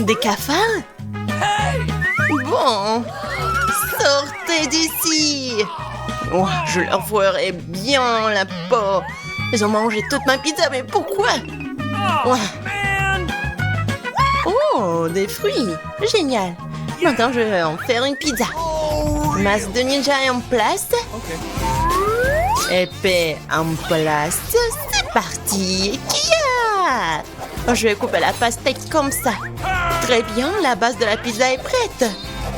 Des cafards? Bon, sortez d'ici! Oh, je leur ferai bien la peau. Ils ont mangé toute ma pizza, mais pourquoi? Ouais. Oh, des fruits! Génial! Maintenant, je vais en faire une pizza. Masse de ninja est en place. Épée en place. C'est parti! Kia! Oh, je vais couper la pastèque comme ça. Très bien, la base de la pizza est prête.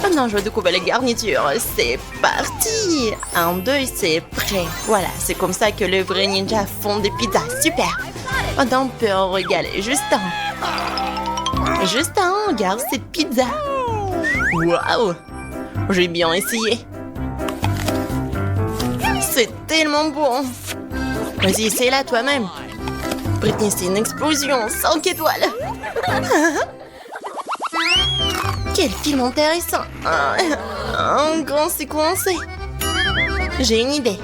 Maintenant, je vais découper les garnitures. C'est parti! 1, 2, c'est prêt. Voilà, c'est comme ça que les vrais ninjas font des pizzas. Super! Maintenant, on peut en régaler Justin. Justin, regarde cette pizza. Waouh! J'ai bien essayé. C'est tellement bon. Vas-y, essaie-la toi-même. Britney, c'est une explosion. 5 étoiles. Quel film intéressant. Un grand c'est coincé. J'ai une idée.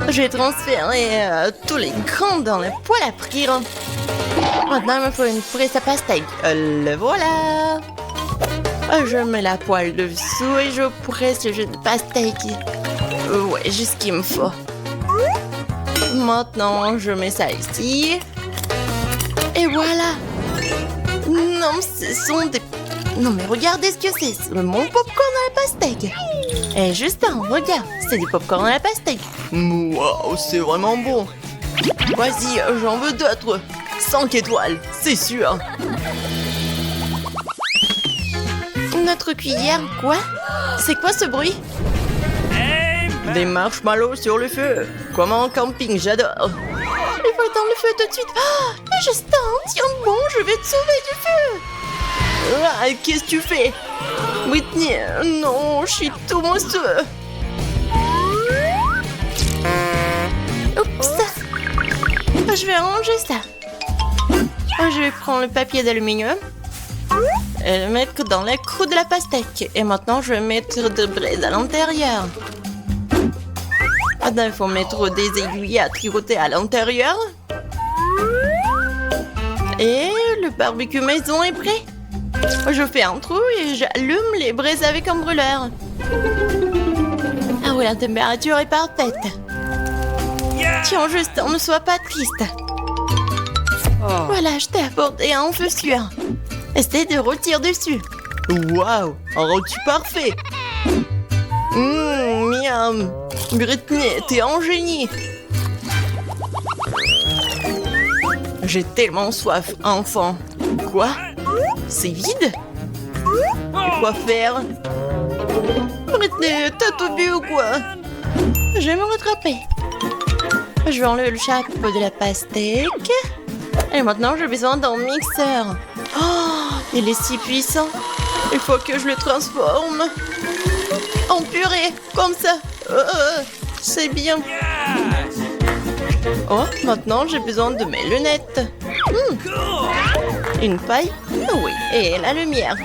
Je vais transférer tous les grains dans le poêle à frire. Maintenant, il me faut une presse à pastèque. Le voilà. Je mets la poêle dessous et je presse le jus de pastèque. Ouais, juste ce qu'il me faut. Maintenant, je mets ça ici. Et voilà. Non, ce sont des... Non, mais regardez ce que c'est. C'est mon popcorn à la pastèque. Et Justin, regarde, c'est du popcorn à la pastèque. Waouh, c'est vraiment bon. Vas-y, j'en veux d'autres. 5 étoiles, c'est sûr. Notre cuillère, quoi? C'est quoi ce bruit? Des marshmallows sur le feu. Comme en camping, j'adore. Il faut éteindre le feu tout de suite. Oh, Justin, tiens bon, je vais te sauver du feu. Ah, qu'est-ce que tu fais? Whitney, non, je suis tout mousseux. Oups. Je vais ranger ça. Je vais prendre le papier d'aluminium et le mettre dans la croûte de la pastèque. Et maintenant, je vais mettre de braise à l'intérieur. Maintenant, il faut mettre des aiguilles à tricoter à l'intérieur. Et le barbecue maison est prêt. Je fais un trou et j'allume les braises avec un brûleur. Ah oui, la température est parfaite. Tiens, Justin, ne sois pas triste. Voilà, je t'ai apporté un feu sûr. Essaie de rôtir dessus. Waouh, un rôti parfait. Miam. Britney, t'es un génie. J'ai tellement soif, enfant. Quoi? C'est vide? Quoi faire? Britney, t'as tout bu ou quoi? Je vais me rattraper. Je vais enlever le chapeau de la pastèque. Et maintenant, j'ai besoin d'un mixeur. Oh, il est si puissant. Il faut que je le transforme en purée, comme ça. C'est bien. Oh, maintenant, j'ai besoin de mes lunettes. Une paille? Oui, et la lumière.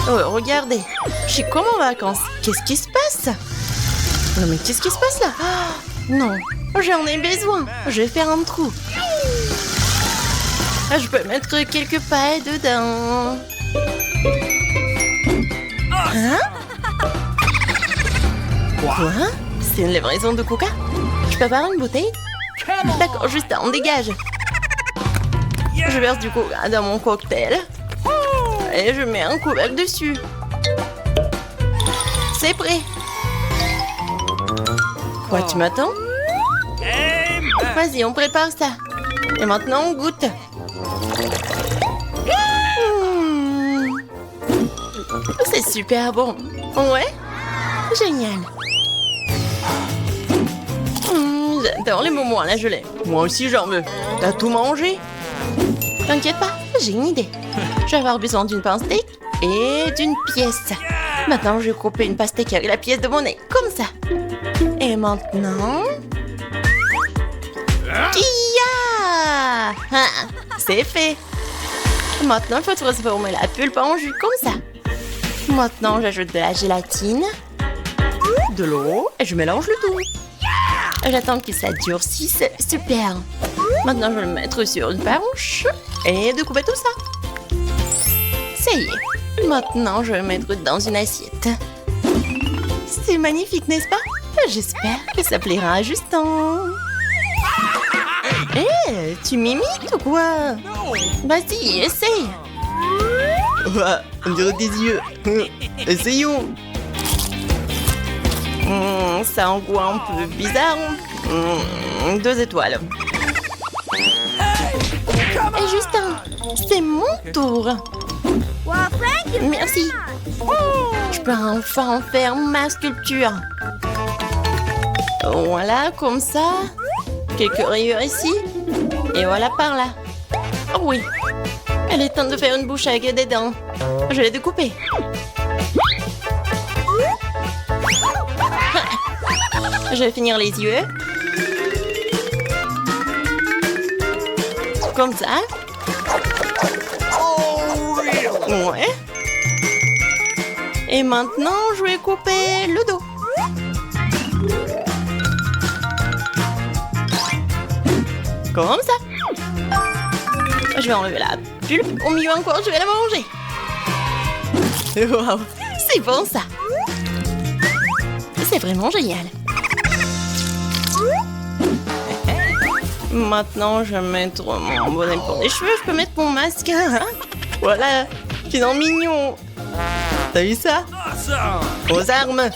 Oh, regardez. Je suis comme en vacances. Qu'est-ce qui se passe? Non, mais qu'est-ce qui se passe là? Non, j'en ai besoin. Je vais faire un trou. Je peux mettre quelques pailles dedans. Hein? Quoi? C'est une livraison de coca? Je peux avoir une bouteille? D'accord, juste on dégage. Je verse du coca dans mon cocktail. Et je mets un couvercle dessus. C'est prêt. Quoi, tu m'attends? Vas-y, on prépare ça. Et maintenant, on goûte. C'est super bon. Ouais? Génial. J'adore les moments à la gelée. Moi aussi, j'en veux. T'as tout mangé? T'inquiète pas, j'ai une idée. Je vais avoir besoin d'une pastèque et d'une pièce. Maintenant, je vais couper une pastèque avec la pièce de monnaie, comme ça. Et maintenant... Kia! C'est fait. Maintenant, il faut transformer la pulpe en jus, comme ça. Maintenant, j'ajoute de la gélatine, de l'eau et je mélange le tout. J'attends que ça durcisse. Super. Maintenant, je vais le mettre sur une planche et découper tout ça. Ça y est. Maintenant, je vais mettre dans une assiette. C'est magnifique, n'est-ce pas? J'espère que ça plaira à Justin. Hé, tu m'imites ou quoi? Vas-y, essaye. Ah, on dirait des yeux. Essayons. Ça en voit un peu bizarre. 2 étoiles. Et Justin, c'est mon tour. Merci. Je peux enfin faire ma sculpture. Voilà, comme ça. Quelques rayures ici. Et voilà par là. Oh oui. Elle est temps de faire une bouche avec des dents. Je vais découper. Je vais finir les yeux. Comme ça. Ouais. Et maintenant, je vais couper le dos. Comme ça. Je vais enlever la pulpe. Au milieu encore, je vais la manger. Wow, c'est bon ça. C'est vraiment génial. Maintenant, je vais mettre mon bonnet pour les cheveux. Je peux mettre mon masque. Voilà, c'est dans mignon. T'as vu ça? Aux armes.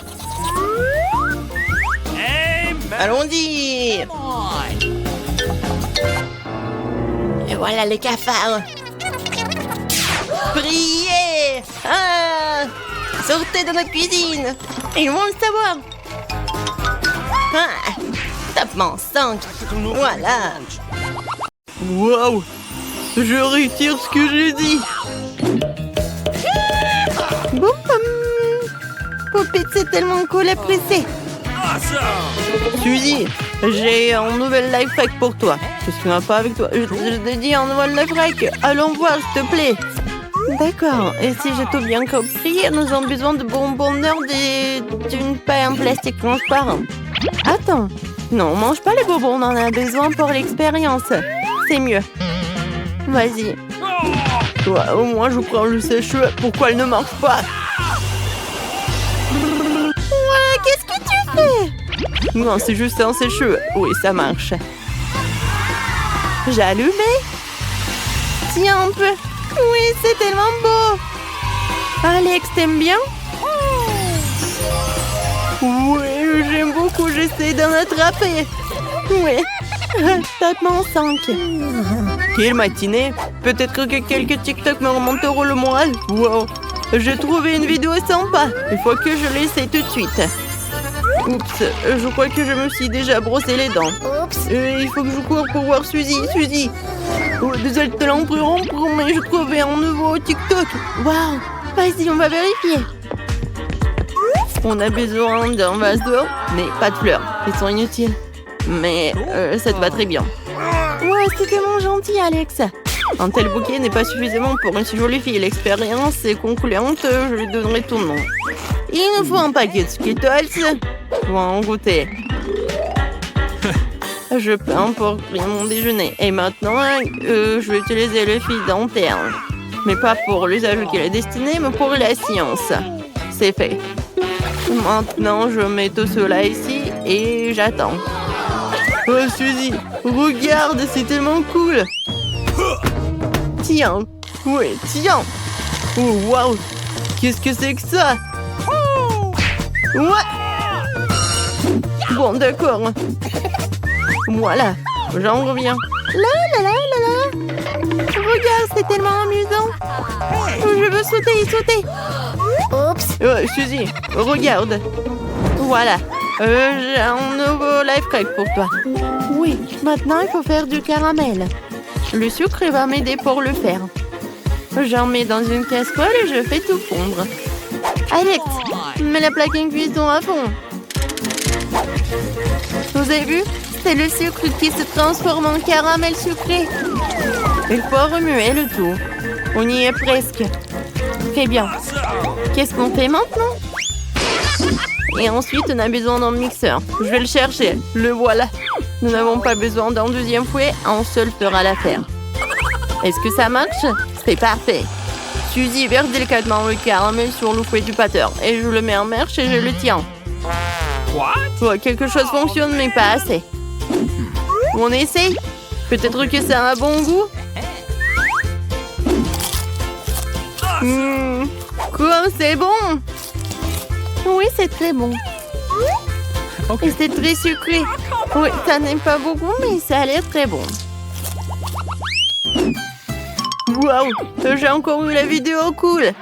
Allons-y. Et voilà les cafards. Priez! Ah! Sortez de notre cuisine. Ils vont le savoir. Ah! Tapement 5. Voilà. Waouh! Je retire ce que j'ai dit. Boum boum. Poupette, c'est tellement cool à presser. Suzy, j'ai un nouvel life hack pour toi. Qu'est-ce qui va pas avec toi? Je t'ai dit un nouvel life hack. Allons voir, s'il te plaît. D'accord. Et si j'ai tout bien compris, nous avons besoin de bonbonneurs d'une paille en plastique transparent. Attends. Non, on mange pas les bonbons, on en a besoin pour l'expérience. C'est mieux. Vas-y. Ouais, au moins je prends le sèche-cheveux. Pourquoi elle ne marche pas? Ouais, qu'est-ce que tu fais? Non, c'est juste un sèche-cheveux. Oui, ça marche. J'ai allumé. Tiens un peu. Oui, c'est tellement beau. Alex, t'aimes bien? Oui, j'aime beaucoup. J'essaie d'en attraper. Oui. Tapement 5. Quelle matinée. Peut-être que quelques TikTok me remonteront le moral. Wow. J'ai trouvé une vidéo sympa. Il faut que je l'essaie tout de suite. Oups, je crois que je me suis déjà brossé les dents. Oups. Il faut que je cours pour voir Suzy. Suzy. Oh, désolé de te l'interrompre, mais je trouvais un nouveau TikTok. Waouh. Vas-y, on va vérifier. On a besoin d'un vase d'eau, mais pas de fleurs. Ils sont inutiles. Mais ça te va très bien. Ouais, c'est tellement gentil, Alex. Un tel bouquet n'est pas suffisamment pour une si jolie fille. L'expérience est concluante, je lui donnerai ton nom. Il nous faut un paquet de Skittles. On va en goûter. Je peux emporter mon déjeuner. Et maintenant, je vais utiliser le fil dentaire. Mais pas pour l'usage qu'il est destiné, mais pour la science. C'est fait. Maintenant, je mets tout cela ici et j'attends. Oh, Suzy, regarde, c'est tellement cool. Tiens. Oui, tiens. Oh, waouh. Qu'est-ce que c'est que ça? Ouais. Bon, d'accord. Voilà, j'en reviens. Là, là, là, là, là. Regarde, c'est tellement amusant. Je veux sauter et sauter. Oups. Suzy, regarde. Voilà, j'ai un nouveau life hack pour toi. Oui, maintenant il faut faire du caramel. Le sucre va m'aider pour le faire. J'en mets dans une casserole et je fais tout fondre. Alex, mets la plaque en cuisson à fond. Vous avez vu? C'est le sucre qui se transforme en caramel sucré. Il faut remuer le tout. On y est presque. Très bien. Qu'est-ce qu'on fait maintenant? Et ensuite, on a besoin d'un mixeur. Je vais le chercher. Le voilà. Nous n'avons pas besoin d'un deuxième fouet. Un seul fera l'affaire. Est-ce que ça marche? C'est parfait. Suzy verse délicatement le caramel sur le fouet du batteur et je le mets en marche et je le tiens. Ouais, quelque chose fonctionne mais pas assez. On essaye? Peut-être que ça a un bon goût? Quoi, c'est bon? Oui, c'est très bon. Et c'est très sucré. Oui, ça n'est pas beaucoup, mais ça a l'air très bon. Waouh, j'ai encore eu la vidéo cool.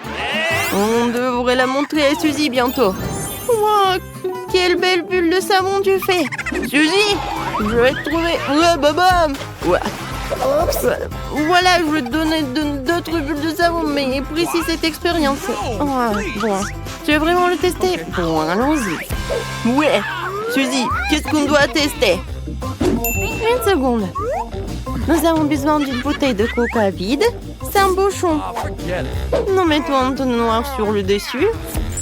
On devrait la montrer à Suzy bientôt. Wow, quelle belle bulle de savon tu fais. Suzy, je vais te trouver. Ouais, babam. Ouais. Voilà, je vais te donner d'autres bulles de savon, mais précise cette expérience. Ouais, bon, tu veux vraiment le tester? Bon, allons-y. Ouais, Suzy, qu'est-ce qu'on doit tester? Une seconde. Nous avons besoin d'une bouteille de coca vide. C'est un bouchon. Nous mettons un entonnoir sur le dessus.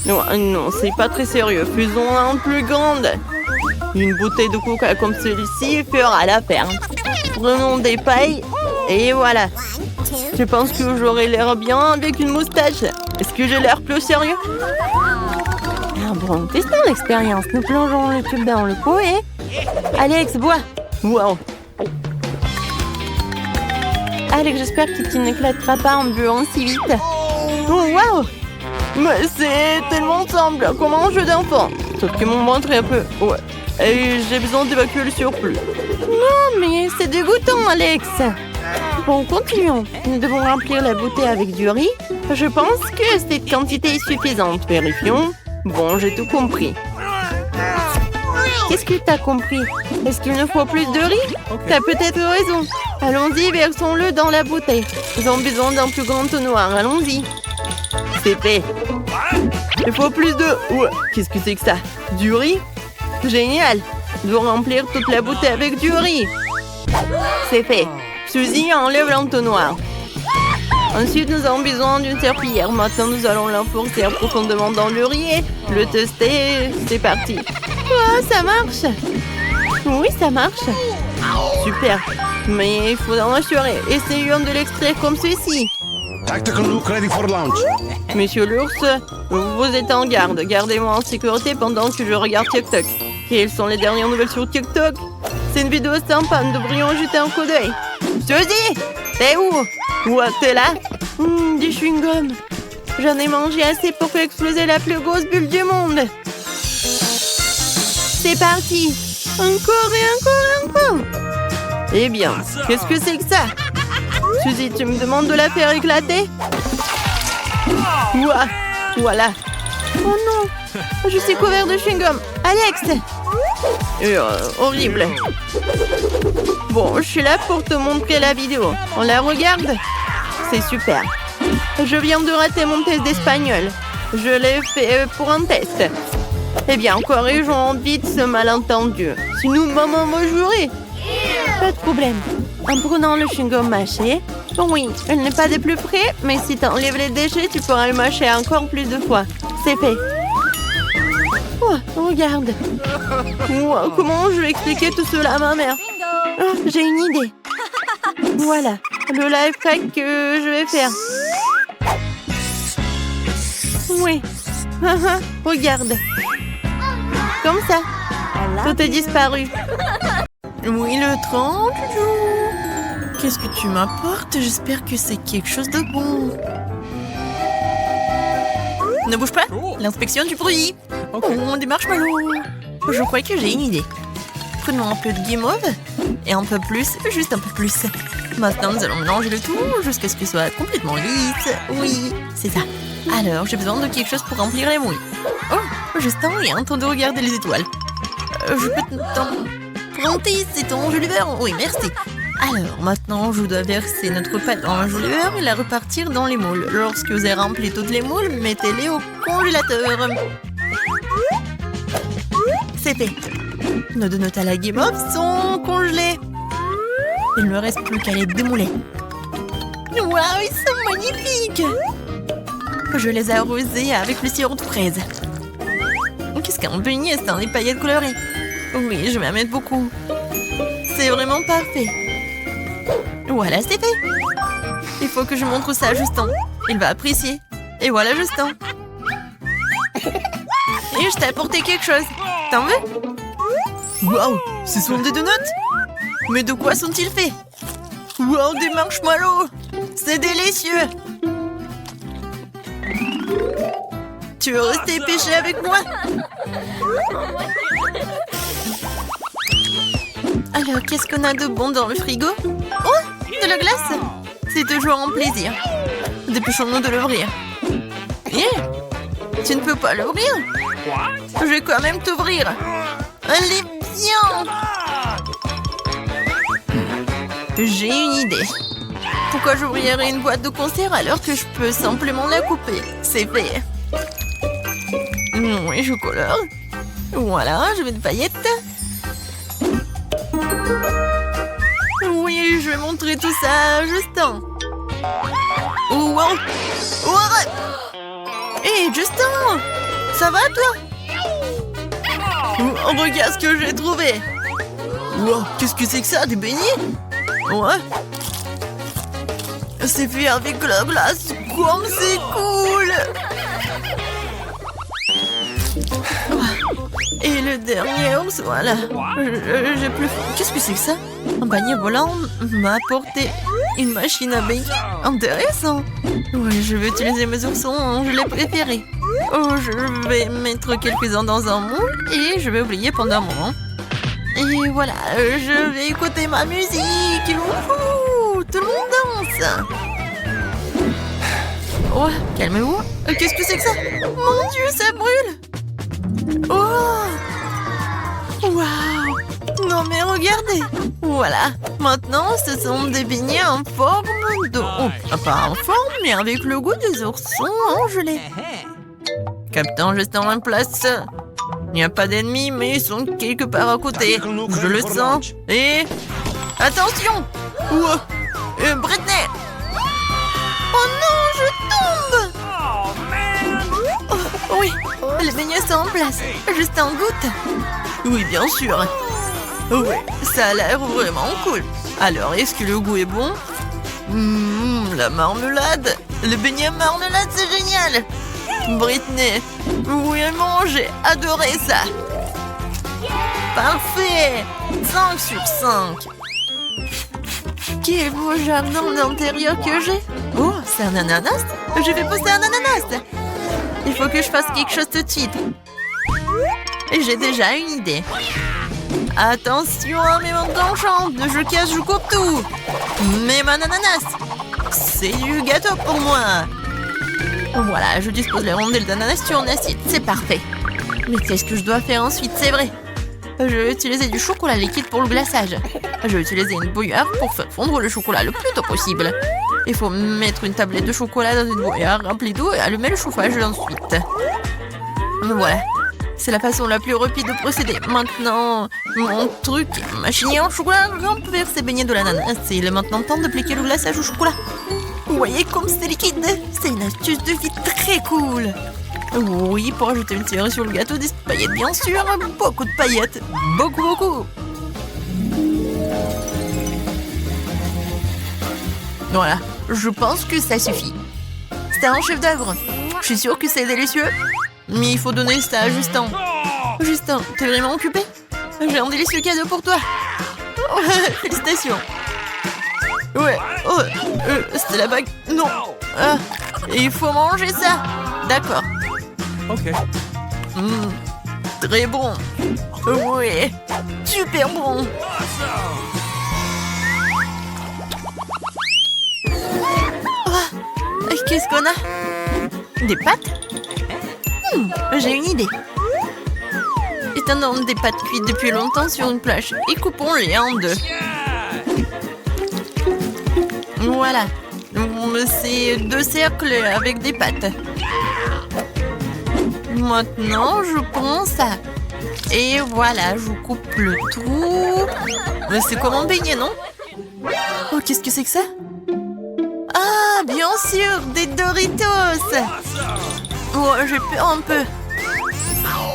Non, non, c'est pas très sérieux. Faisons un plus grande. Une bouteille de coca comme celui-ci fera l'affaire. Prenons des pailles et voilà. Je pense que j'aurai l'air bien avec une moustache. Est-ce que j'ai l'air plus sérieux? Ah bon, testons l'expérience. Nous plongeons le tube dans le pot et... Alex, bois. Wow. Alex, j'espère que tu n'éclateras pas en buvant si vite. Oh, wow. Mais c'est tellement simple, comme un jeu d'enfant. Sauf que mon ventre est un peu... Ouais. Et j'ai besoin d'évacuer le surplus. Non, mais c'est dégoûtant, Alex. Bon, continuons. Nous devons remplir la bouteille avec du riz. Je pense que cette quantité est suffisante. Vérifions. Bon, j'ai tout compris. Qu'est-ce que t'as compris? Est-ce qu'il nous faut plus de riz? T'as peut-être raison. Allons-y, versons-le dans la bouteille. Nous avons besoin d'un plus grand entonnoir. Allons-y. C'est fait. Il faut plus de... Ouais, qu'est-ce que c'est que ça? Du riz? Génial. Nous devons remplir toute la bouteille avec du riz. C'est fait. Suzy, enlève l'entonnoir. Ensuite, nous avons besoin d'une serpillière. Maintenant, nous allons l'enfoncer profondément dans le riz et le tester. C'est parti. Oh, ça marche. Oui, ça marche. Super. Mais il faut en assurer. Essayons de l'extraire comme ceci. Tactical look ready for launch. Monsieur l'ours, vous êtes en garde. Gardez-moi en sécurité pendant que je regarde TikTok. Quelles sont les dernières nouvelles sur TikTok? C'est une vidéo sympa, nous devrions jeter un coup d'œil. Suzy, t'es où? Ouais, t'es là? Du chewing-gum. J'en ai mangé assez pour faire exploser la plus grosse bulle du monde. C'est parti. Encore et encore et encore. Eh bien, qu'est-ce que c'est que ça? Suzy, tu me demandes de la faire éclater? Ouah, voilà. Oh non, je suis couvert de chewing-gum. Alex! Horrible. Bon, je suis là pour te montrer la vidéo. On la regarde? C'est super. Je viens de rater mon test d'espagnol. Je l'ai fait pour un test. Eh bien, corrigeons vite ce malentendu. Sinon, maman va jurer. Pas de problème. En prenant le chewing-gum mâché. Oui, il n'est pas des plus frais, mais si tu enlèves les déchets, tu pourras le mâcher encore plus de fois. C'est fait. Oh, regarde. Oh, comment je vais expliquer tout cela à ma mère? Oh, j'ai une idée. Voilà, le life hack que je vais faire. Oui. Regarde. Comme ça. Tout est disparu. Oui, le 30 jours. Qu'est-ce que tu m'apportes? J'espère que c'est quelque chose de bon. Ne bouge pas. L'inspection du produit. Oh, des marshmallows. Je crois que j'ai une idée. Prenons un peu de guimauve. Et un peu plus, juste un peu plus. Maintenant, nous allons mélanger le tout jusqu'à ce qu'il soit complètement lisse. Oui, c'est ça. Alors, j'ai besoin de quelque chose pour remplir les mouilles. Oh, juste un et un temps de regarder les étoiles. Je peux t'emprunter, c'est ton joli beurre? Oui, merci. Alors, maintenant, je dois verser notre pâte dans un joli beurre et la repartir dans les moules. Lorsque vous avez rempli toutes les moules, mettez-les au congélateur. C'est fait. Nos donuts à la guimauve sont congelés. Il ne me reste plus qu'à les démouler. Waouh, ils sont magnifiques! Je les ai arrosés avec le sirop de fraise. Qu'est-ce qu'un beignet sans des paillettes colorées? Oui, je vais en mettre beaucoup. C'est vraiment parfait. Voilà, c'est fait. Il faut que je montre ça à Justin. Il va apprécier. Et voilà Justin. Et je t'ai apporté quelque chose. T'en veux? Waouh, ce sont des donuts? Mais de quoi sont-ils faits? Waouh, des marshmallows! C'est délicieux! Tu veux rester pêcher avec moi? Alors, qu'est-ce qu'on a de bon dans le frigo? Oh, de la glace! C'est toujours un plaisir. Dépêchons-nous de l'ouvrir. Yeah. Tu ne peux pas l'ouvrir? Je vais quand même t'ouvrir. Allez, viens! J'ai une idée. Pourquoi j'ouvrirais une boîte de conserve alors que je peux simplement la couper? C'est fait. Oui, je colore. Voilà, je mets des paillettes. Oui, je vais montrer tout ça à Justin. Wow. Hé, Justin! Ça va, toi? Regarde ce que j'ai trouvé. Wow, qu'est-ce que c'est que ça? Des beignets? Ouais. C'est fait avec la glace. Comme c'est cool! Et le dernier ours, voilà. J'ai plus faim. Qu'est-ce que c'est que ça? Un panier volant m'a apporté une machine à bake. Intéressant. Oui, je vais utiliser mes oursons, je les préférés. Oh, je vais mettre quelques-uns dans un moule et je vais oublier pendant un moment. Et voilà, je vais écouter ma musique. Wouhou, tout le monde danse. Oh, calmez-vous. Qu'est-ce que c'est que ça? Mon Dieu, ça brûle. Oh! Waouh! Non mais regardez! Voilà! Maintenant, ce sont des beignets en forme de... Oh, pas en forme, mais avec le goût des oursons en gelée. Captain Justin en place. Il n'y a pas d'ennemis, mais ils sont quelque part à côté. Je le sens. Et... Attention! Britney! Oh non, je tombe! Oh, oui, les beignets sont en place. Juste en goutte. Oui, bien sûr. Oui, ça a l'air vraiment cool. Alors, est-ce que le goût est bon? La marmelade. Le beignet marmelade, c'est génial. Britney. Oui, j'ai adoré ça. Parfait. 5 sur 5. Quel beau jardin d'intérieur que j'ai. Oh, c'est un ananas. Je vais pousser un ananas. Il faut que je fasse quelque chose tout de suite. Et j'ai déjà une idée. Attention à mes mains tranchantes. Je casse, je coupe tout. Mais mon ananas. C'est du gâteau pour moi. Voilà, je dispose les rondelles d'ananas sur une assiette. C'est parfait. Mais qu'est-ce que je dois faire ensuite? C'est vrai. Je vais utiliser du chocolat liquide pour le glaçage. Je vais utiliser une bouilloire pour faire fondre le chocolat le plus tôt possible. Il faut mettre une tablette de chocolat dans une bouilloire remplie d'eau et allumer le chauffage ensuite. Voilà. C'est la façon la plus rapide de procéder. Maintenant, mon truc, machine en chocolat remplir ces beignets de l'ananas. Il est maintenant temps d'appliquer le glaçage au chocolat. Vous voyez comme c'est liquide? C'est une astuce de vie très cool. Oui, pour ajouter une cerise sur le gâteau, des paillettes bien sûr. Beaucoup de paillettes. Beaucoup. Voilà, je pense que ça suffit. C'est un chef d'œuvre. Je suis sûre que c'est délicieux. Mais il faut donner ça à Justin. Justin, t'es vraiment occupé? J'ai un délicieux cadeau pour toi. Félicitations. Ouais, c'était la bague. Non. Il faut manger ça. D'accord. Ok. Très bon. Oui, super bon. Qu'est-ce qu'on a? Des pâtes? J'ai une idée. Étendons des pâtes cuites depuis longtemps sur une planche et coupons-les en deux. Voilà. C'est 2 cercles avec des pâtes. Maintenant, je prends ça. Et voilà, je coupe le tout. C'est comme un beignet, non? Oh, qu'est-ce que c'est que ça? Ah, bien sûr, des Doritos. Oh, j'ai peur un peu.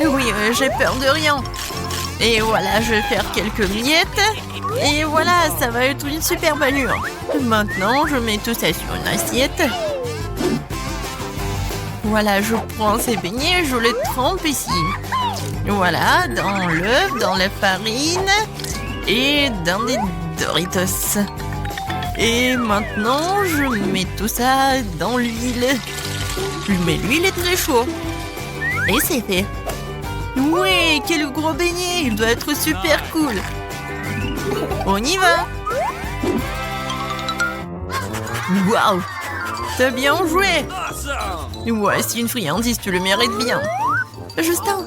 Oui, j'ai peur de rien. Et voilà, je vais faire quelques miettes. Et voilà, ça va être une super allure. Maintenant, je mets tout ça sur une assiette. Voilà, je prends ces beignets et je les trempe ici. Voilà, dans l'œuf, dans la farine et dans des Doritos. Et maintenant, je mets tout ça dans l'huile. Mais l'huile est très chaude. Et c'est fait. Ouais, quel gros beignet! Il doit être super cool. On y va! Waouh! T'as bien joué! Ouais, c'est une friandise, tu le mérites bien. Justin,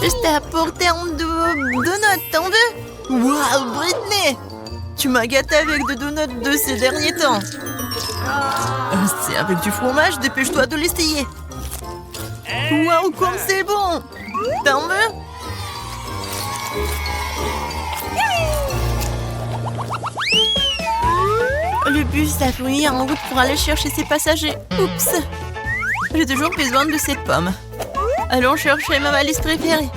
je t'ai apporté un donut, t'en veux? Waouh, Britney! Tu m'as gâté avec des donuts de ces derniers temps. C'est avec du fromage, dépêche-toi de l'essayer. Waouh, comme c'est bon! T'en veux? Le bus a fouillé en route pour aller chercher ses passagers. Oups! J'ai toujours besoin de cette pomme. Allons chercher ma valise préférée.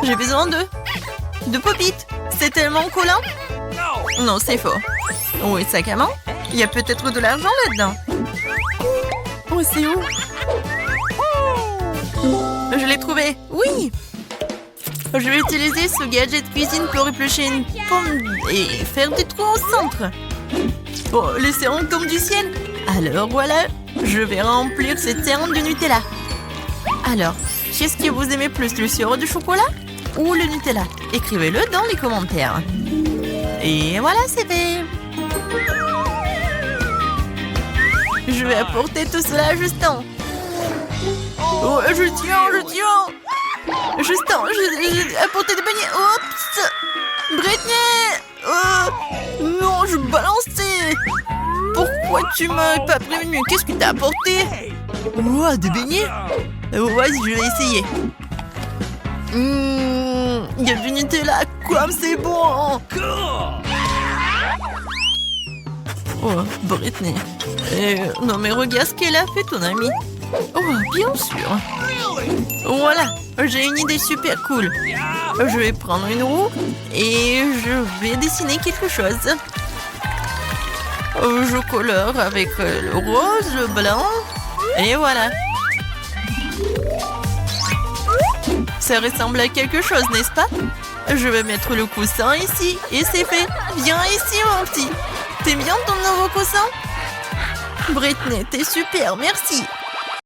J'ai besoin de pop-it. C'est tellement collant. Non, c'est faux. Oui, sac à main. Il y a peut-être de l'argent là-dedans. Oh, c'est où? Je l'ai trouvé. Oui! Je vais utiliser ce gadget cuisine pour éplucher une pomme et faire des trous au centre. Oh, les cernes tombent du ciel. Alors voilà, je vais remplir cette cerne de Nutella. Alors, qu'est-ce que vous aimez plus, le sirop de chocolat ou le Nutella? Écrivez-le dans les commentaires. Et voilà, c'est fait. Je vais apporter tout cela à Justin. Oh, je tiens. Justin, j'ai apporté des beignets. Oups! Britney! Non, je balançais. Pourquoi tu m'as pas prévenu? Qu'est-ce que t'as apporté? Oh, des beignets? Vas-y, je vais essayer. Il y a du Nutella, comme c'est bon! Oh, Britney. Non mais regarde ce qu'elle a fait, ton amie. Oh, bien sûr. Voilà, j'ai une idée super cool. Je vais prendre une roue et je vais dessiner quelque chose. Je colore avec le rose, le blanc. Et voilà. Ça ressemble à quelque chose, n'est-ce pas? Je vais mettre le coussin ici et c'est fait. Viens ici, mon petit. T'aimes bien ton nouveau coussin? Britney, t'es super, merci.